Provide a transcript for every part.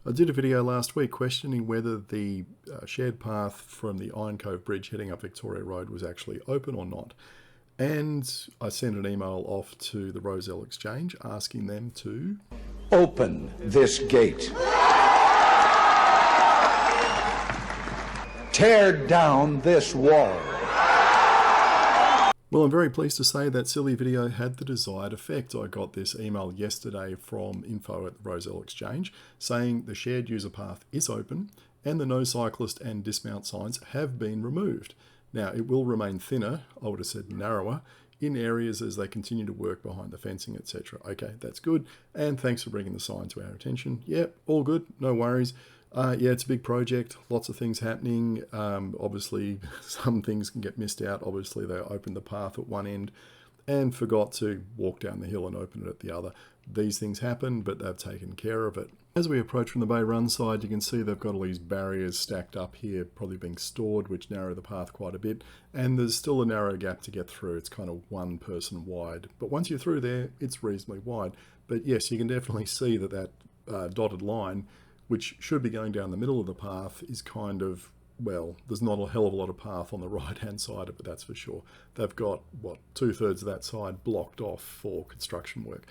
I did a video last week questioning whether the shared path from the Iron Cove Bridge heading up Victoria Road was actually open or not. And I sent an email off to the Rozelle Exchange asking them to open this gate. Tear down this wall. Well, I'm very pleased to say that silly video had the desired effect. I got this email yesterday from info at the Rozelle Exchange saying the shared user path is open and the no cyclist and dismount signs have been removed. Now, it will remain thinner, I would have said narrower, in areas as they continue to work behind the fencing, etc. Okay, that's good. And thanks for bringing the sign to our attention. Yep, all good, no worries. Yeah, it's a big project, lots of things happening. Obviously, some things can get missed out. Obviously, they opened the path at one end and forgot to walk down the hill and open it at the other. These things happen, but they've taken care of it. As we approach from the Bay Run side, you can see they've got all these barriers stacked up here, probably being stored, which narrow the path quite a bit. And there's still a narrow gap to get through. It's kind of one person wide. But once you're through there, it's reasonably wide. But yes, you can definitely see that dotted line, which should be going down the middle of the path, is kind of, well, there's not a hell of a lot of path on the right-hand side of it, that's for sure. They've got, what, 2/3 of that side blocked off for construction work.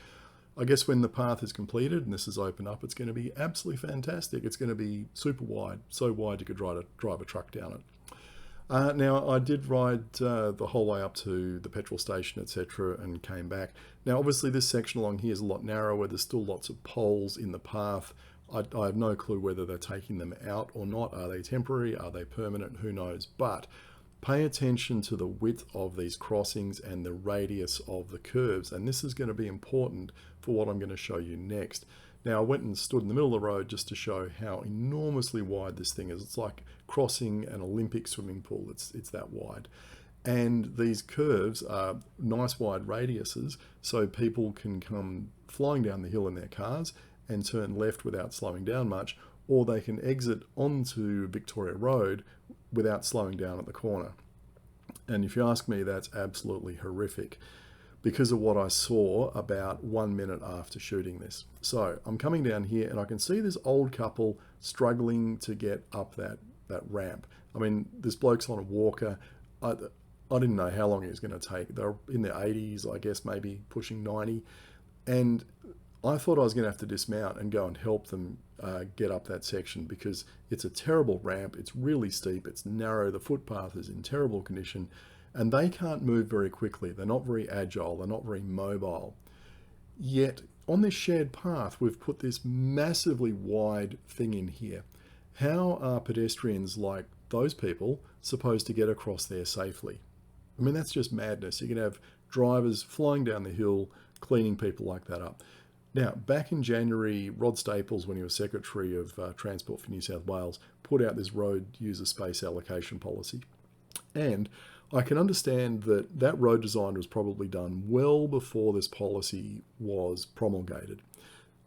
I guess when the path is completed and this is opened up, it's going to be absolutely fantastic. It's going to be super wide, so wide you could drive a truck down it. Now, I did ride the whole way up to the petrol station, etc., and came back. Now, obviously, this section along here is a lot narrower. There's still lots of poles in the path. I have no clue whether they're taking them out or not. Are they temporary? Are they permanent? Who knows? But pay attention to the width of these crossings and the radius of the curves. And this is going to be important for what I'm going to show you next. Now, I went and stood in the middle of the road just to show how enormously wide this thing is. It's like crossing an Olympic swimming pool. It's that wide. And these curves are nice wide radiuses, so people can come flying down the hill in their cars and turn left without slowing down much, or they can exit onto Victoria Road without slowing down at the corner. And if you ask me, that's absolutely horrific because of what I saw about 1 minute after shooting this. So I'm coming down here and I can see this old couple struggling to get up that ramp. I mean, this bloke's on a walker. I didn't know how long it was going to take. They're in their 80s, I guess, maybe pushing 90. And I thought I was going to have to dismount and go and help them get up that section because it's a terrible ramp. It's really steep. It's narrow. The footpath is in terrible condition and they can't move very quickly. They're not very agile. They're not very mobile. Yet on this shared path, we've put this massively wide thing in here. How are pedestrians like those people supposed to get across there safely? I mean, that's just madness. You can have drivers flying down the hill, cleaning people like that up. Now, back in January, Rod Staples, when he was Secretary of Transport for New South Wales, put out this road user space allocation policy. And I can understand that that road design was probably done well before this policy was promulgated.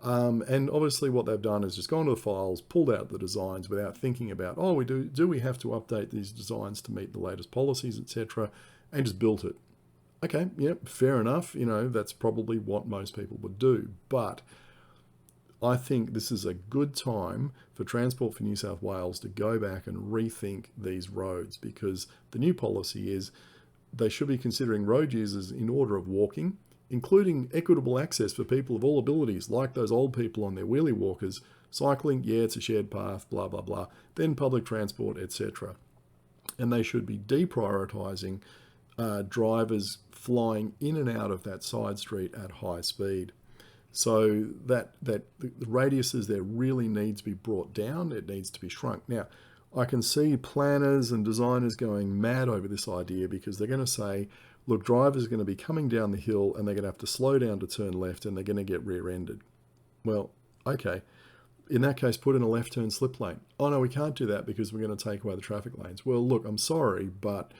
And obviously what they've done is just gone to the files, pulled out the designs without thinking about, oh, do we have to update these designs to meet the latest policies, etc., and just built it. Okay, yep, fair enough. You know, that's probably what most people would do. But I think this is a good time for Transport for New South Wales to go back and rethink these roads because the new policy is they should be considering road users in order of walking, including equitable access for people of all abilities, like those old people on their wheelie walkers, cycling, yeah, it's a shared path, blah, blah, blah, then public transport, etc. And they should be deprioritising drivers flying in and out of that side street at high speed. So that the radiuses there really need to be brought down. It needs to be shrunk. Now, I can see planners and designers going mad over this idea because they're going to say, look, drivers are going to be coming down the hill and they're going to have to slow down to turn left and they're going to get rear-ended. Well, okay. In that case, put in a left turn slip lane. Oh no, we can't do that because we're going to take away the traffic lanes. Well, look, I'm sorry, but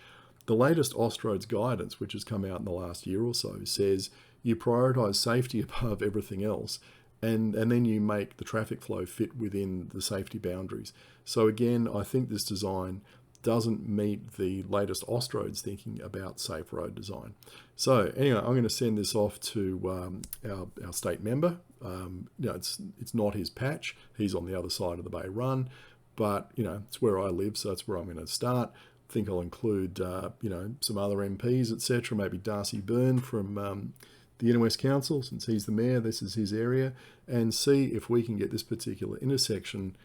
the latest Austroads guidance, which has come out in the last year or so, says you prioritise safety above everything else, and then you make the traffic flow fit within the safety boundaries. So again, I think this design doesn't meet the latest Austroads thinking about safe road design. So anyway, I'm going to send this off to our state member, It's not his patch. He's on the other side of the Bay Run, but it's where I live, so that's where I'm going to start. I think I'll include some other MPs, etc. Maybe Darcy Byrne from the Inner West Council, since he's the mayor. This is his area, and see if we can get this particular intersection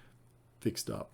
fixed up.